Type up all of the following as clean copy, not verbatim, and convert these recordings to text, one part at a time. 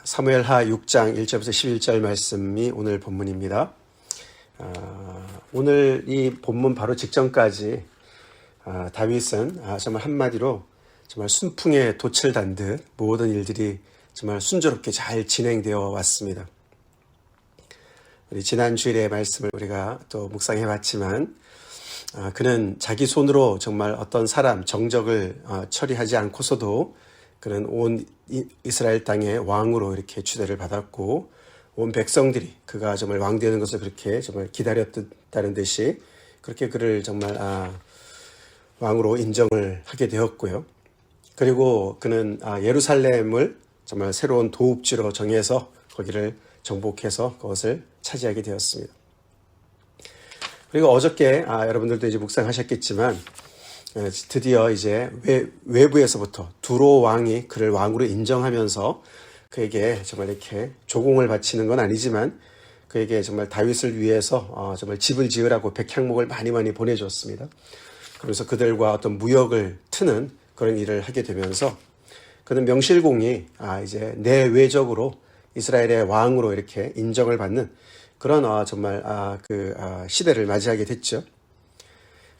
사무엘하 6장 1절부터 11절 말씀이 오늘 본문입니다. 오늘 이 본문 바로 직전까지 다윗은 정말 한마디로 정말 순풍에 돛을 단 듯 모든 일들이 정말 순조롭게 잘 진행되어 왔습니다. 우리 지난 주일의 말씀을 우리가 또 묵상해 봤지만 그는 자기 손으로 정말 어떤 사람 정적을 처리하지 않고서도 그는 온 이스라엘 땅의 왕으로 이렇게 추대를 받았고 온 백성들이 그가 정말 왕 되는 것을 그렇게 정말 기다렸다는 듯이 그렇게 그를 정말 왕으로 인정을 하게 되었고요. 그리고 그는 예루살렘을 정말 새로운 도읍지로 정해서 거기를 정복해서 그것을 차지하게 되었습니다. 그리고 어저께 여러분들도 이제 묵상하셨겠지만 드디어 이제 외부에서부터 두로 왕이 그를 왕으로 인정하면서 그에게 정말 이렇게 조공을 바치는 건 아니지만 그에게 정말 다윗을 위해서 정말 집을 지으라고 백향목을 많이 보내줬습니다. 그래서 그들과 어떤 무역을 트는 그런 일을 하게 되면서 그는 명실공히 이제 내외적으로 이스라엘의 왕으로 이렇게 인정을 받는 그런 정말 그 시대를 맞이하게 됐죠.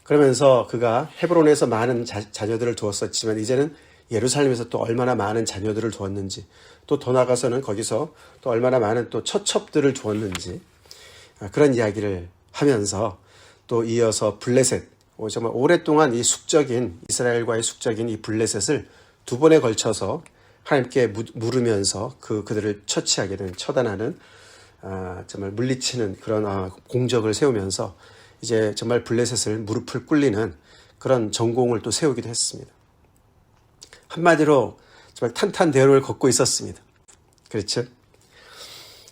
그러면서 그가 헤브론에서 많은 자녀들을 두었었지만 이제는 예루살렘에서 또 얼마나 많은 자녀들을 두었는지 또 더 나아가서는 거기서 또 얼마나 많은 또 처첩들을 두었는지 그런 이야기를 하면서 또 이어서 블레셋 정말 오랫동안 이 숙적인 이스라엘과의 숙적인 이 블레셋을 두 번에 걸쳐서 하나님께 물으면서 그들을 처치하게 된 처단하는 정말 물리치는 그런 공적을 세우면서 이제 정말 블레셋을 무릎을 꿇리는 그런 전공을 또 세우기도 했습니다. 한마디로 정말 탄탄대로를 걷고 있었습니다. 그렇죠?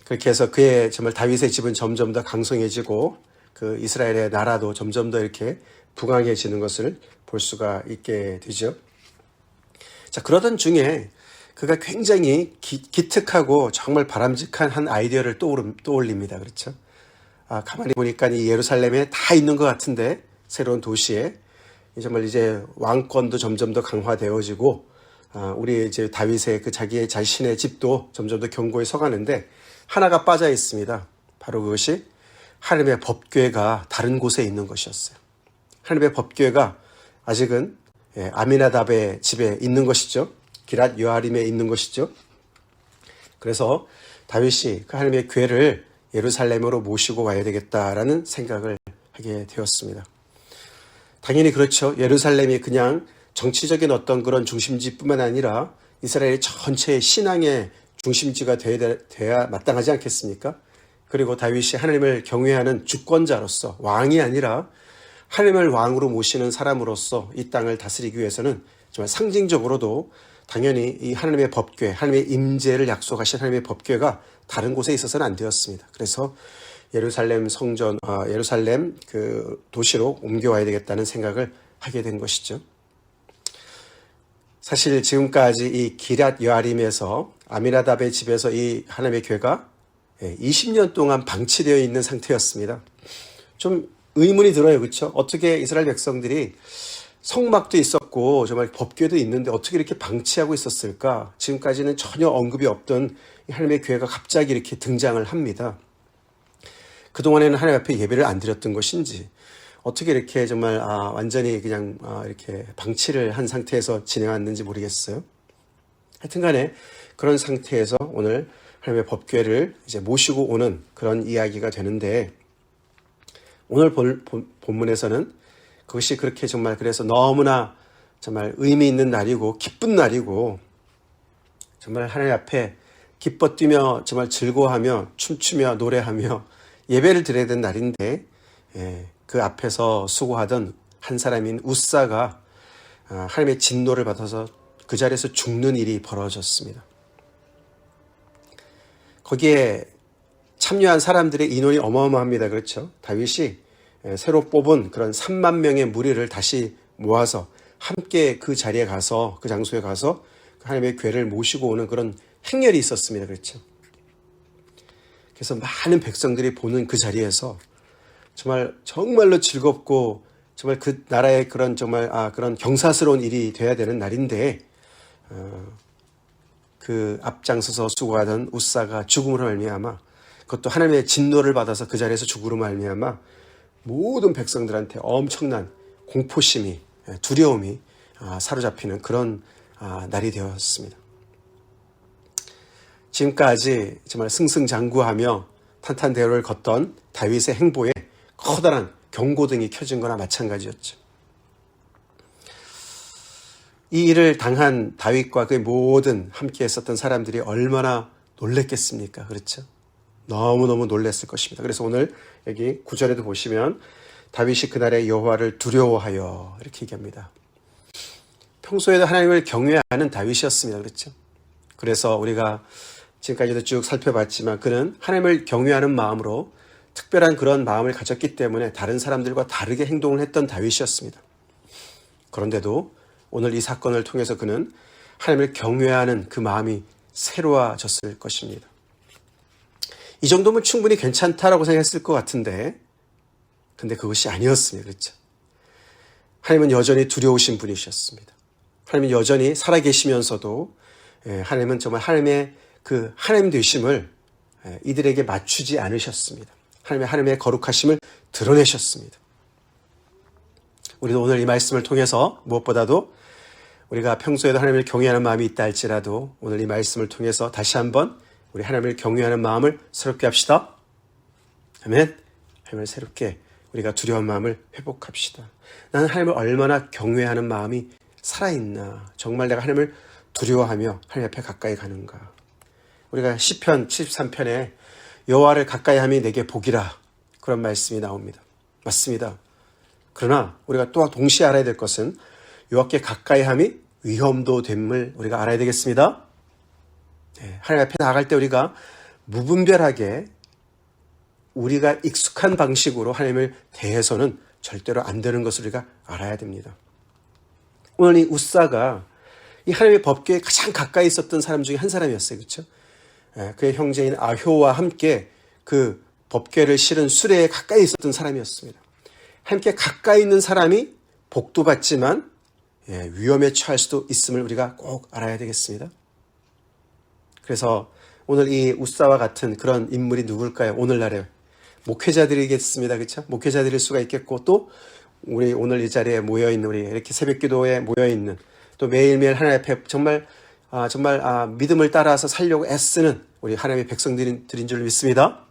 그렇게 해서 그의 정말 다윗의 집은 점점 더 강성해지고 그 이스라엘의 나라도 점점 더 이렇게 부강해지는 것을 볼 수가 있게 되죠. 자, 그러던 중에 그가 굉장히 기특하고 정말 바람직한 한 아이디어를 떠올립니다. 그렇죠? 가만히 보니까 이 예루살렘에 다 있는 것 같은데 새로운 도시에 정말 이제 왕권도 점점 더 강화되어지고 우리 이제 다윗의 그 자기의 자신의 집도 점점 더 견고히 서가는데 하나가 빠져 있습니다. 바로 그것이 하나님의 법궤가 다른 곳에 있는 것이었어요. 하나님의 법궤가 아직은 아미나답의 집에 있는 것이죠. 기랏 여아림에 있는 것이죠. 그래서 다윗이 그 하나님의 궤를 예루살렘으로 모시고 와야 되겠다라는 생각을 하게 되었습니다. 당연히 그렇죠. 예루살렘이 그냥 정치적인 어떤 그런 중심지뿐만 아니라 이스라엘 전체의 신앙의 중심지가 돼야 마땅하지 않겠습니까? 그리고 다윗이 하나님을 경외하는 주권자로서 왕이 아니라 하나님을 왕으로 모시는 사람으로서 이 땅을 다스리기 위해서는 정말 상징적으로도 당연히 이 하나님의 법궤, 하나님의 임재를 약속하신 하나님의 법궤가 다른 곳에 있어서는 안 되었습니다. 그래서 예루살렘 성전, 예루살렘 그 도시로 옮겨와야 되겠다는 생각을 하게 된 것이죠. 사실 지금까지 이 기랏 여아림에서 아미나답의 집에서 이 하나님의 궤가 20년 동안 방치되어 있는 상태였습니다. 좀 의문이 들어요. 그렇죠? 어떻게 이스라엘 백성들이 성막도 있었고 정말 법궤도 있는데 어떻게 이렇게 방치하고 있었을까? 지금까지는 전혀 언급이 없던 하나님의 궤가 갑자기 이렇게 등장을 합니다. 그동안에는 하나님 앞에 예배를 안 드렸던 것인지 어떻게 이렇게 정말 완전히 그냥 이렇게 방치를 한 상태에서 지내왔는지 모르겠어요. 하여튼간에 그런 상태에서 오늘 하나님의 법궤를 이제 모시고 오는 그런 이야기가 되는데 오늘 본문에서는 그것이 그렇게 정말 그래서 너무나 정말 의미 있는 날이고 기쁜 날이고 정말 하나님 앞에 기뻐 뛰며 정말 즐거워하며 춤추며 노래하며 예배를 드려야 되는 날인데 그 앞에서 수고하던 한 사람인 웃사가 하나님의 진노를 받아서 그 자리에서 죽는 일이 벌어졌습니다. 거기에 참여한 사람들의 인원이 어마어마합니다. 그렇죠? 다윗이 새로 뽑은 그런 3만 명의 무리를 다시 모아서 함께 그 자리에 가서 그 장소에 가서 하나님의 궤를 모시고 오는 그런 행렬이 있었습니다. 그렇죠? 그래서 많은 백성들이 보는 그 자리에서 정말로 즐겁고 정말 그 나라의 그런 정말 그런 경사스러운 일이 돼야 되는 날인데 그 앞장서서 수고하던 우사가 죽음으로 말미암아, 그것도 하나님의 진노를 받아서 그 자리에서 죽음으로 말미암아 모든 백성들한테 엄청난 공포심이, 두려움이 사로잡히는 그런 날이 되었습니다. 지금까지 정말 승승장구하며 탄탄대로를 걷던 다윗의 행보에 커다란 경고등이 켜진 거나 마찬가지였죠. 이 일을 당한 다윗과 그의 모든 함께 했었던 사람들이 얼마나 놀랬겠습니까? 그렇죠? 너무너무 놀랬을 것입니다. 그래서 오늘 여기 9절에도 보시면 다윗이 그날의 여호와를 두려워하여 이렇게 얘기합니다. 평소에도 하나님을 경외하는 다윗이었습니다. 그렇죠? 그래서 우리가 지금까지도 쭉 살펴봤지만 그는 하나님을 경외하는 마음으로 특별한 그런 마음을 가졌기 때문에 다른 사람들과 다르게 행동을 했던 다윗이었습니다. 그런데도 오늘 이 사건을 통해서 그는 하나님을 경외하는 그 마음이 새로워졌을 것입니다. 이 정도면 충분히 괜찮다라고 생각했을 것 같은데, 근데 그것이 아니었습니다. 그렇죠? 하나님은 여전히 두려우신 분이셨습니다. 하나님은 여전히 살아계시면서도 하나님은 정말 하나님의 그 하나님 되심을 이들에게 맞추지 않으셨습니다. 하나님의 거룩하심을 드러내셨습니다. 우리도 오늘 이 말씀을 통해서 무엇보다도 우리가 평소에도 하나님을 경외하는 마음이 있다 할지라도 오늘 이 말씀을 통해서 다시 한번 우리 하나님을 경외하는 마음을 새롭게 합시다. 아멘. 하나님을 새롭게 우리가 두려운 마음을 회복합시다. 나는 하나님을 얼마나 경외하는 마음이 살아있나. 정말 내가 하나님을 두려워하며 하나님 앞에 가까이 가는가. 우리가 시편 73편에 여호와를 가까이 함이 내게 복이라, 그런 말씀이 나옵니다. 맞습니다. 그러나 우리가 또 동시에 알아야 될 것은 여호와께 가까이 함이 위험도 됨을 우리가 알아야 되겠습니다. 하나님 앞에 나아갈 때 우리가 무분별하게 우리가 익숙한 방식으로 하나님을 대해서는 절대로 안 되는 것을 우리가 알아야 됩니다. 오늘 이 우사가 이 하나님의 법궤에 가장 가까이 있었던 사람 중에 한 사람이었어요. 그렇죠? 그의 형제인 아효와 함께 그 법궤를 실은 수레에 가까이 있었던 사람이었습니다. 함께 가까이 있는 사람이 복도 받지만 위험에 처할 수도 있음을 우리가 꼭 알아야 되겠습니다. 그래서 오늘 이 우사와 같은 그런 인물이 누굴까요? 오늘날에 목회자들이겠습니다. 그렇죠? 목회자들일 수가 있겠고, 또 우리 오늘 이 자리에 모여있는, 우리 이렇게 새벽기도에 모여있는, 또 매일매일 하나님 앞에 정말 믿음을 따라서 살려고 애쓰는 우리 하나님의 백성들인 줄 믿습니다.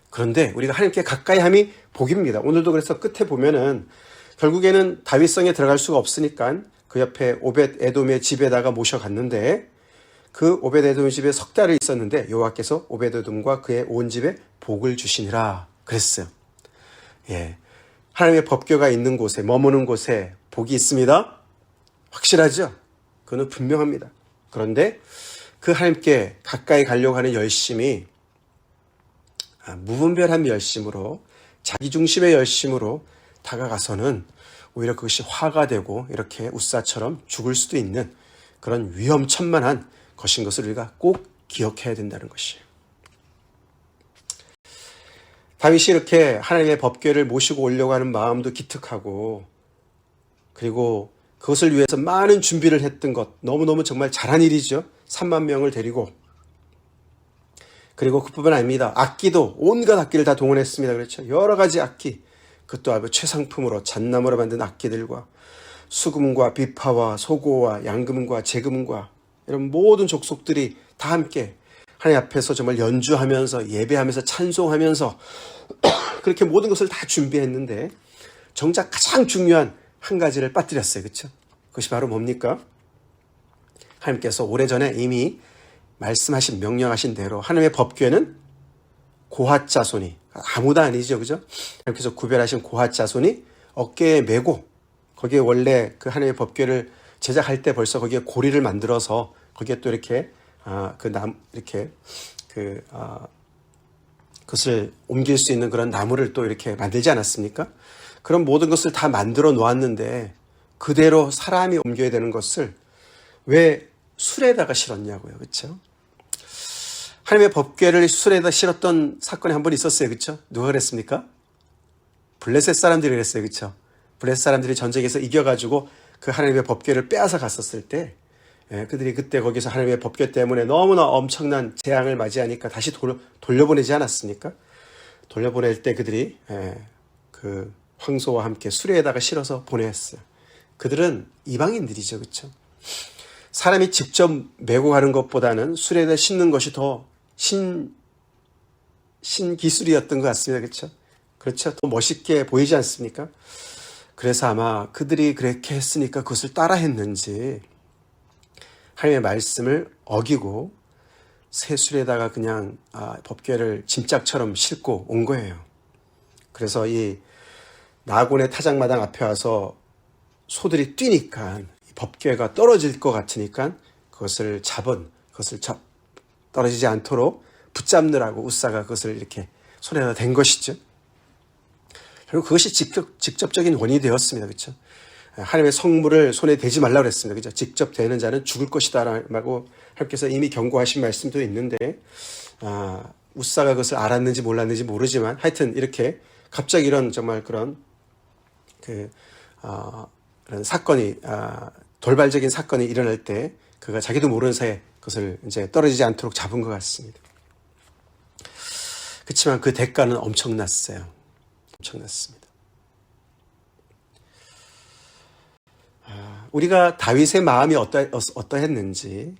그런데 우리가 하나님께 가까이 함이 복입니다. 오늘도 그래서 끝에 보면은 결국에는 다윗성에 들어갈 수가 없으니까 그 옆에 오벳 에돔의 집에다가 모셔갔는데, 그 오벳 에돔의 집에 석 달을 있었는데 여호와께서 오벳 에돔과 그의 온 집에 복을 주시니라 그랬어요. 하나님의 법궤가 있는 곳에, 머무는 곳에 복이 있습니다. 확실하죠? 그건 분명합니다. 그런데 그 하나님께 가까이 가려고 하는 열심이 무분별한 열심으로, 자기중심의 열심으로 다가가서는 오히려 그것이 화가 되고 이렇게 우사처럼 죽을 수도 있는 그런 위험천만한 것인 것을 우리가 꼭 기억해야 된다는 것이에요. 다윗이 이렇게 하나님의 법궤를 모시고 오려고 하는 마음도 기특하고, 그리고 그것을 위해서 많은 준비를 했던 것, 너무너무 정말 잘한 일이죠. 3만 명을 데리고. 그리고 그뿐만 아닙니다. 악기도, 온갖 악기를 다 동원했습니다. 그렇죠? 여러 가지 악기, 그것도 아주 최상품으로 잣나무로 만든 악기들과 수금과 비파와 소고와 양금과 재금과 이런 모든 족속들이 다 함께 하나님 앞에서 정말 연주하면서 예배하면서 찬송하면서 그렇게 모든 것을 다 준비했는데 정작 가장 중요한 한 가지를 빠뜨렸어요. 그렇죠? 그것이 바로 뭡니까? 하나님께서 오래전에 이미 말씀하신, 명령하신 대로 하나님의 법궤는 고핫 자손이, 아무도 아니죠. 그죠? 하나님께서 구별하신 고핫 자손이 어깨에 메고, 거기에 원래 그 하나님의 법궤를 제작할 때 벌써 거기에 고리를 만들어서 거기에 또 이렇게 그것을 옮길 수 있는 그런 나무를 또 이렇게 만들지 않았습니까? 그런 모든 것을 다 만들어 놓았는데 그대로 사람이 옮겨야 되는 것을 왜 술에다가 실었냐고요. 그렇죠? 하나님의 법궤를 술에다 실었던 사건이 한 번 있었어요. 그렇죠? 누가 그랬습니까? 블레셋 사람들이 그랬어요. 그렇죠? 블레셋 사람들이 전쟁에서 이겨가지고 그 하나님의 법궤를 빼앗아 갔었을 때 그들이 그때 거기서 하나님의 법궤 때문에 너무나 엄청난 재앙을 맞이하니까 다시 돌려보내지 않았습니까? 돌려보낼 때 그들이 그 황소와 함께 수레에다가 실어서 보냈어요. 그들은 이방인들이죠, 그렇죠? 사람이 직접 메고 가는 것보다는 수레에다 싣는 것이 더 신기술이었던 것 같습니다, 그렇죠? 그렇죠? 더 멋있게 보이지 않습니까? 그래서 아마 그들이 그렇게 했으니까 그것을 따라 했는지 하나님의 말씀을 어기고 새 수레에다가 그냥 법궤를 짐짝처럼 싣고 온 거예요. 그래서 이 나곤의 타작마당 앞에 와서 소들이 뛰니까 법궤가 떨어질 것 같으니까 그것을 떨어지지 않도록 붙잡느라고 우사가 그것을 이렇게 손에다 댄 것이죠. 결국 그것이 직접적인 원인이 되었습니다. 그렇죠? 하나님의 성물을 손에 대지 말라고 그랬습니다. 그죠? 직접 대는 자는 죽을 것이다 라고 하나님께서 이미 경고하신 말씀도 있는데, 우사가 그것을 알았는지 몰랐는지 모르지만 하여튼 이렇게 갑자기 이런 정말 그런 그런 사건이, 돌발적인 사건이 일어날 때 그가 자기도 모르는 사이에 그것을 이제 떨어지지 않도록 잡은 것 같습니다. 그렇지만 그 대가는 엄청났어요. 엄청났습니다. 우리가 다윗의 마음이 어떠했는지,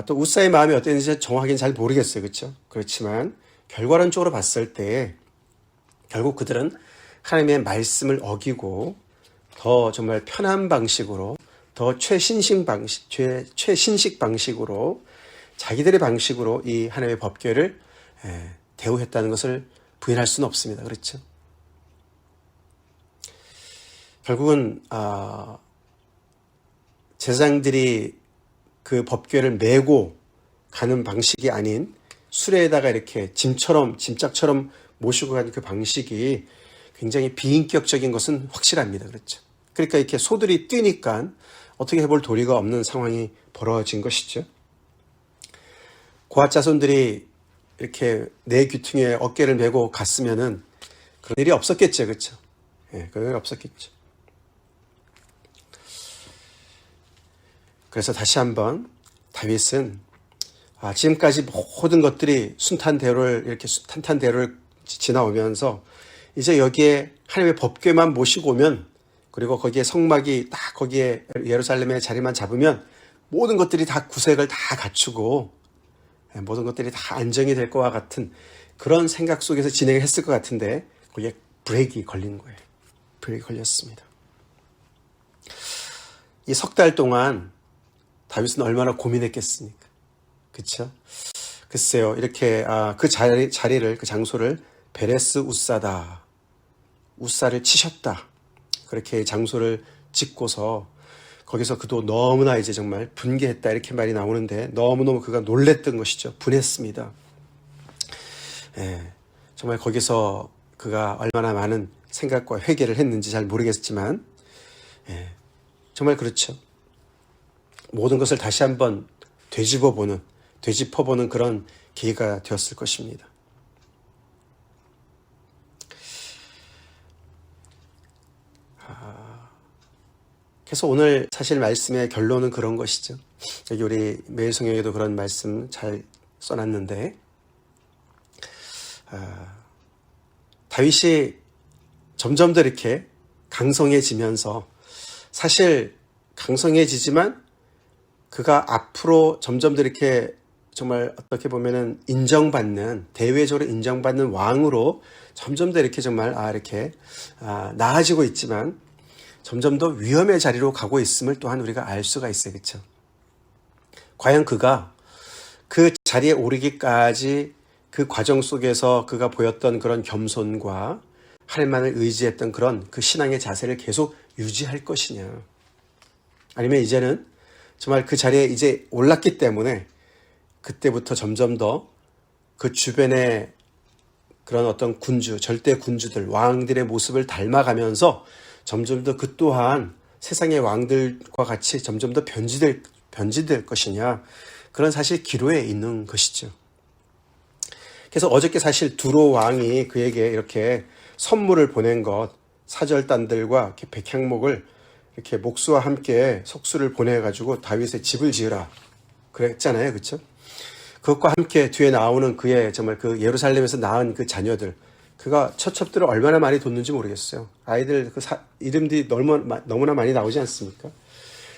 또 우사의 마음이 어땠는지 정확하게는 잘 모르겠어요. 그렇죠? 그렇지만 결과론적으로 봤을 때 결국 그들은 하나님의 말씀을 어기고 더 정말 편한 방식으로, 더 최신식 방식으로 자기들의 방식으로 이 하나님의 법궤를 대우했다는 것을 부인할 수는 없습니다. 그렇죠? 결국은 제사장들이 그 법궤를 메고 가는 방식이 아닌 수레에다가 이렇게 짐짝처럼 모시고 가는 그 방식이 굉장히 비인격적인 것은 확실합니다. 그렇죠? 그러니까 이렇게 소들이 뛰니까 어떻게 해볼 도리가 없는 상황이 벌어진 것이죠. 고앗 자손들이 이렇게 내 귀퉁이에 어깨를 메고 갔으면은 그런 일이 없었겠죠. 그렇죠? 그런 일이 없었겠죠. 그래서 다시 한번 다윗은 지금까지 모든 것들이 탄탄대로를 지나오면서 이제 여기에 하나님의 법궤만 모시고 오면, 그리고 거기에 성막이 딱 거기에 예루살렘의 자리만 잡으면 모든 것들이 다 구색을 다 갖추고 모든 것들이 다 안정이 될 것과 같은 그런 생각 속에서 진행을 했을 것 같은데 거기에 브레이크가 걸린 거예요. 브레이크가 걸렸습니다. 이 석 달 동안 다윗은 얼마나 고민했겠습니까? 그렇죠? 글쎄요, 이렇게 그 자리를, 그 장소를 베레스 우사다, 우사를 치셨다, 그렇게 장소를 짓고서 거기서 그도 너무나 이제 정말 분개했다 이렇게 말이 나오는데 너무너무 그가 놀랬던 것이죠. 분했습니다. 정말 거기서 그가 얼마나 많은 생각과 회개를 했는지 잘 모르겠지만 정말 그렇죠. 모든 것을 다시 한번 되짚어보는 그런 기회가 되었을 것입니다. 그래서 오늘 사실 말씀의 결론은 그런 것이죠. 여기 우리 매일성경에도 그런 말씀 잘 써놨는데, 다윗이 점점 더 이렇게 강성해지면서, 사실 강성해지지만 그가 앞으로 점점 더 이렇게 정말 어떻게 보면은 대외적으로 인정받는 왕으로 점점 더 이렇게 정말 나아지고 있지만 점점 더 위험의 자리로 가고 있음을 또한 우리가 알 수가 있어요. 그렇죠? 과연 그가 그 자리에 오르기까지 그 과정 속에서 그가 보였던 그런 겸손과 하나님만을 의지했던 그런 그 신앙의 자세를 계속 유지할 것이냐, 아니면 이제는 정말 그 자리에 이제 올랐기 때문에 그때부터 점점 더 그 주변의 그런 어떤 절대 군주들, 왕들의 모습을 닮아가면서 점점 더 그 또한 세상의 왕들과 같이 점점 더 변질될 것이냐, 그런 사실 기로에 있는 것이죠. 그래서 어저께 사실 두로 왕이 그에게 이렇게 선물을 보낸 것, 사절단들과 이렇게 백향목을 이렇게 목수와 함께 속수를 보내가지고 다윗의 집을 지으라 그랬잖아요. 그렇죠? 그것과 함께 뒤에 나오는 그의 정말 그 예루살렘에서 낳은 그 자녀들, 그가 처첩들을 얼마나 많이 뒀는지 모르겠어요. 아이들 그 이름들이 너무나 많이 나오지 않습니까?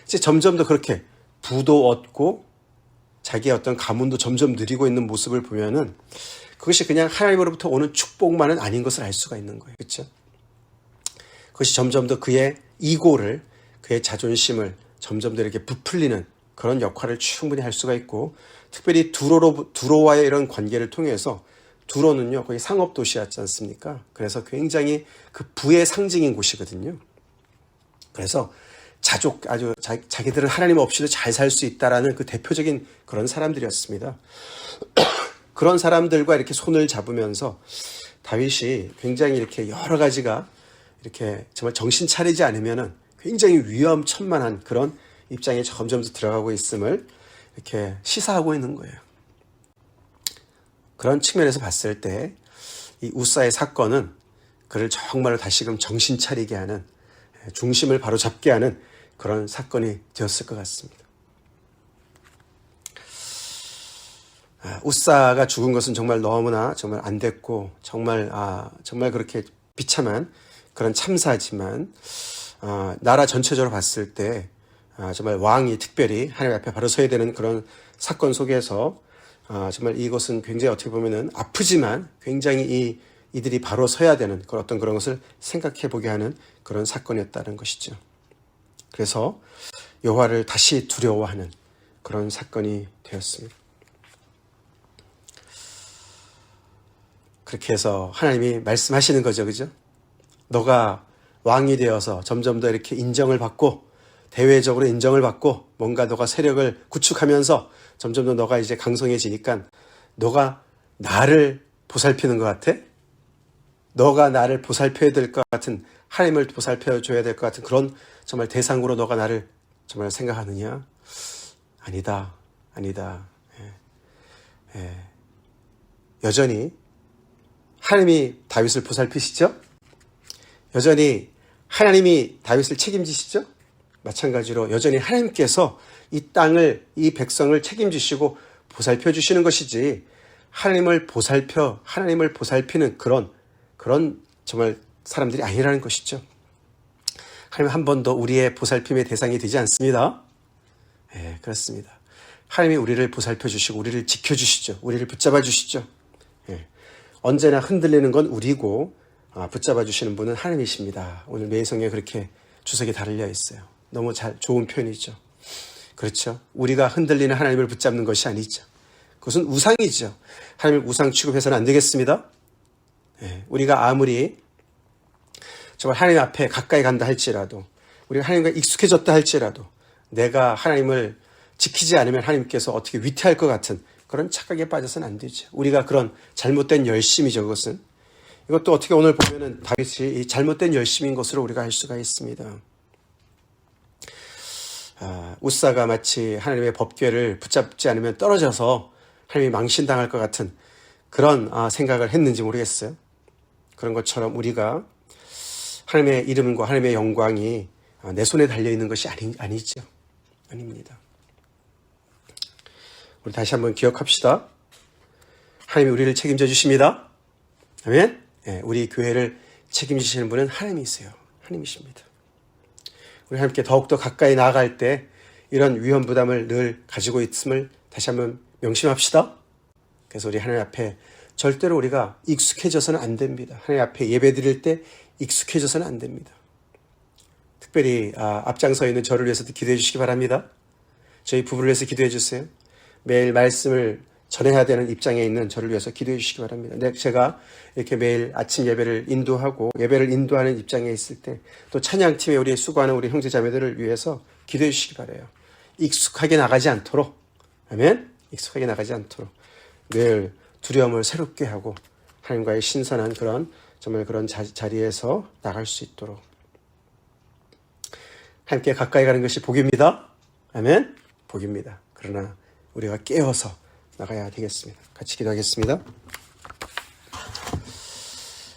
이제 점점 더 그렇게 부도 얻고 자기의 어떤 가문도 점점 늘리고 있는 모습을 보면은 그것이 그냥 하나님으로부터 오는 축복만은 아닌 것을 알 수가 있는 거예요. 그렇죠? 그것이 점점 더 그의 이고를, 그의 자존심을 점점 더 이렇게 부풀리는 그런 역할을 충분히 할 수가 있고, 특별히 두로와의 이런 관계를 통해서, 두로는요 거의 상업 도시였지 않습니까? 그래서 굉장히 그 부의 상징인 곳이거든요. 그래서 아주 자기들은 하나님 없이도 잘 살 수 있다라는 그 대표적인 그런 사람들이었습니다. 그런 사람들과 이렇게 손을 잡으면서 다윗이 굉장히 이렇게 여러 가지가 이렇게 정말 정신 차리지 않으면은 굉장히 위험천만한 그런 입장에 점점 더 들어가고 있음을 이렇게 시사하고 있는 거예요. 그런 측면에서 봤을 때 이 우사의 사건은 그를 정말로 다시금 정신 차리게 하는, 중심을 바로 잡게 하는 그런 사건이 되었을 것 같습니다. 우사가 죽은 것은 정말 너무나 정말 안 됐고 정말 그렇게 비참한 그런 참사지만, 나라 전체적으로 봤을 때 정말 왕이 특별히 하나님 앞에 바로 서야 되는 그런 사건 속에서 정말 이것은 굉장히 어떻게 보면은 아프지만 굉장히 이들이 바로 서야 되는 그런 것을 생각해 보게 하는 그런 사건이었다는 것이죠. 그래서 여호와를 다시 두려워하는 그런 사건이 되었습니다. 그렇게 해서 하나님이 말씀하시는 거죠. 그죠? 너가 왕이 되어서 점점 더 이렇게 인정을 받고, 대외적으로 인정을 받고, 뭔가 너가 세력을 구축하면서 점점 더 너가 이제 강성해지니까 너가 나를 보살피는 것 같아? 너가 나를 보살펴야 될 것 같은, 하나님을 보살펴줘야 될 것 같은 그런 정말 대상으로 너가 나를 정말 생각하느냐? 아니다. 여전히 하나님이 다윗을 보살피시죠? 여전히 하나님이 다윗을 책임지시죠? 마찬가지로 여전히 하나님께서 이 땅을, 이 백성을 책임지시고 보살펴 주시는 것이지, 하나님을 보살피는 그런 정말 사람들이 아니라는 것이죠. 하나님 한 번도 우리의 보살핌의 대상이 되지 않습니다. 그렇습니다. 하나님이 우리를 보살펴 주시고 우리를 지켜주시죠. 우리를 붙잡아 주시죠. 언제나 흔들리는 건 우리고 붙잡아 주시는 분은 하나님이십니다. 오늘 매성에 그렇게 주석이 달려 있어요. 너무 좋은 표현이죠. 그렇죠. 우리가 흔들리는 하나님을 붙잡는 것이 아니죠. 그것은 우상이죠. 하나님을 우상 취급해서는 안 되겠습니다. 우리가 아무리 정말 하나님 앞에 가까이 간다 할지라도, 우리가 하나님과 익숙해졌다 할지라도, 내가 하나님을 지키지 않으면 하나님께서 어떻게 위태할 것 같은 그런 착각에 빠져서는 안 되죠. 우리가 그런 잘못된 열심이죠. 그것은. 이것도 어떻게 오늘 보면은 다윗이 이 잘못된 열심인 것으로 우리가 알 수가 있습니다. 우사가 마치 하나님의 법궤를 붙잡지 않으면 떨어져서 하나님이 망신당할 것 같은 그런 생각을 했는지 모르겠어요. 그런 것처럼 우리가 하나님의 이름과 하나님의 영광이 내 손에 달려있는 것이 아니죠. 아닙니다. 우리 다시 한번 기억합시다. 하나님이 우리를 책임져 주십니다. 아멘? 우리 교회를 책임지시는 분은 하나님이세요. 하나님이십니다. 우리 하나님께 더욱더 가까이 나아갈 때 이런 위험 부담을 늘 가지고 있음을 다시 한번 명심합시다. 그래서 우리 하나님 앞에 절대로 우리가 익숙해져서는 안 됩니다. 하나님 앞에 예배 드릴 때 익숙해져서는 안 됩니다. 특별히 앞장서 있는 저를 위해서도 기도해 주시기 바랍니다. 저희 부부를 위해서 기도해 주세요. 매일 말씀을 전해야 되는 입장에 있는 저를 위해서 기도해 주시기 바랍니다. 제가 이렇게 매일 아침 예배를 인도하는 입장에 있을 때, 또 찬양팀에 우리 수고하는 우리 형제자매들을 위해서 기도해 주시기 바라요. 익숙하게 나가지 않도록, 아멘? 익숙하게 나가지 않도록 늘 두려움을 새롭게 하고 하나님과의 신선한 정말 그런 자리에서 나갈 수 있도록, 함께 가까이 가는 것이 복입니다. 아멘? 복입니다. 그러나 우리가 깨어서 나가야 되겠습니다. 같이 기도하겠습니다.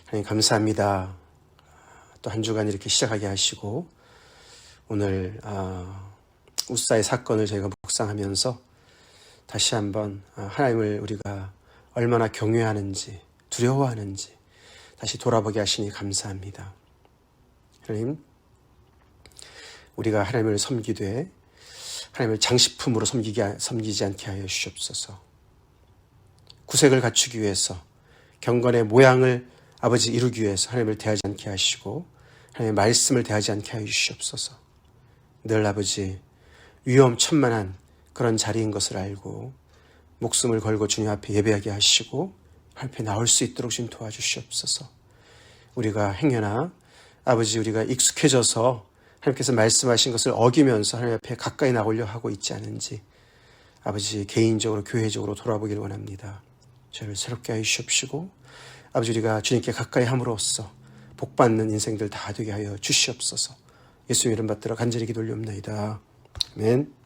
하나님 감사합니다. 또 한 주간 이렇게 시작하게 하시고 오늘 우사의 사건을 저희가 묵상하면서 다시 한번 하나님을 우리가 얼마나 경외하는지 두려워하는지 다시 돌아보게 하시니 감사합니다. 하나님, 우리가 하나님을 섬기되 하나님을 장식품으로 섬기지 않게 하여 주시옵소서. 구색을 갖추기 위해서 경건의 모양을 아버지 이루기 위해서 하나님을 대하지 않게 하시고 하나님의 말씀을 대하지 않게 하여 주시옵소서. 늘 아버지 위험천만한 그런 자리인 것을 알고 목숨을 걸고 주님 앞에 예배하게 하시고 하나님 앞에 나올 수 있도록 주님 도와주시옵소서. 우리가 행여나 아버지 우리가 익숙해져서 하나님께서 말씀하신 것을 어기면서 하나님 앞에 가까이 나오려 하고 있지 않은지 아버지 개인적으로 교회적으로 돌아보기를 원합니다. 저를 새롭게 하여 주시옵시고 아버지 우리가 주님께 가까이 함으로써 복받는 인생들 다 되게 하여 주시옵소서. 예수님 이름 받들어 간절히 기도 올리옵나이다. 아멘.